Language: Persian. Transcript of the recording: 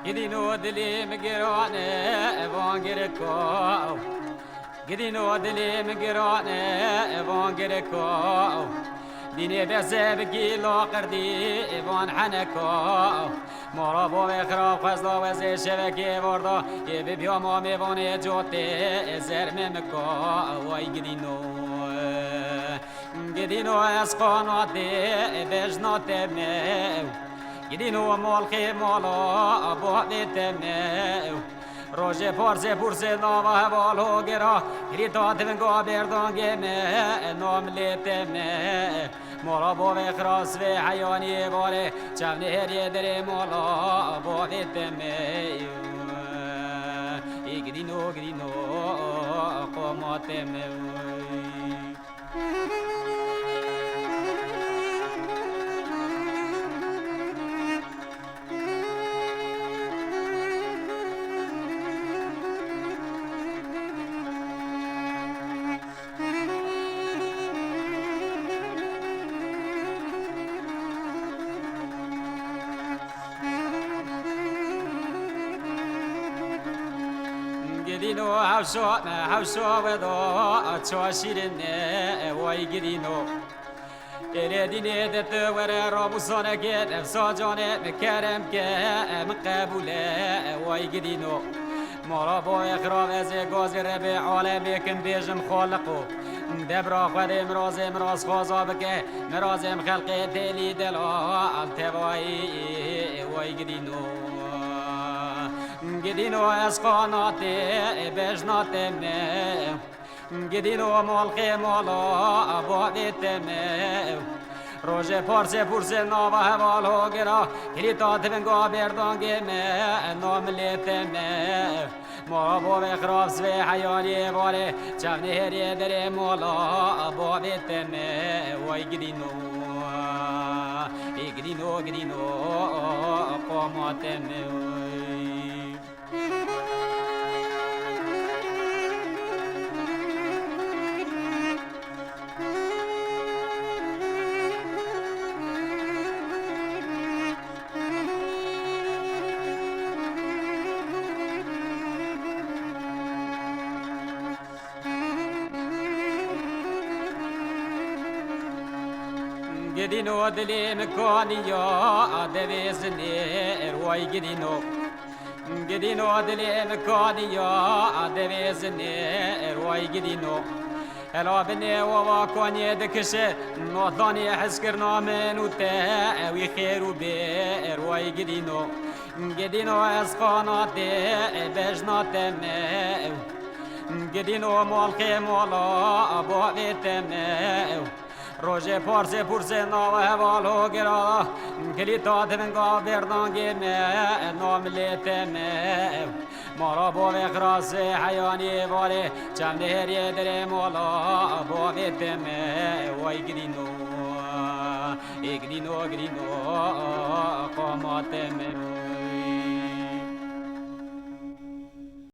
قدينو دلي مقرانه وانقركو قدينو دلي مقرانه وانقركو ديني بسبكي لو قردي وان حنكو مرابو بخراب خزلا وزي شبكي وردا يبي بيوم ميواني جوتي زر ممكو واي قدينو اسقاناتي بجناتي ميو قدينو مالخي مالا بوحدي تميو روژه پارزه پرسه ناوه والو گرا گریتا تونگا بردان گمه نام لیتمه مالا باوه خراس و حیانی باره چون هریه دره مالا باوه تمه گدینو گدینو قاماتمه قدينو حوشو وضو تشوشيرني واي قدينو إراديني دت ورا رابوسانا كت افساجاني مكرم كم قبوله واي قدينو مرابو اخراب از گاز ربی عالم کن بیجم خالقو دبرا خود امراز خوازا بکه مرازم خلق تلی دلا التوایی وای قدينو اسقاناتي بجناتي ميو قدينو مالخي مالا بوحدي ميو روژه پارسه پرسه ناوه والو گرا گریتا تونگا بردان گمه نام لیتمه ما با خراب سوی حیانی باره چون هریه دره مالا بوحدي وای قدينو قاماتمه قدينو دلي مكانيا دبيزني رواي قدينو دلي مكانيا دبيزني رواي قدينو هلا بني وواكوني دكشه نوطاني حسكرنا من وتا ويخيرو بي رواي قدينو اسقاناتي بجناتي قدينو مالخي مالا بوحدي روژه پارسه پرسه ناوه والو گرا گریتا تونگا بردان گمه نام لیتمه مارا باوه خراس حیانی باره چند هریه دره مالا باوه تمه وای قدينو قاماتمه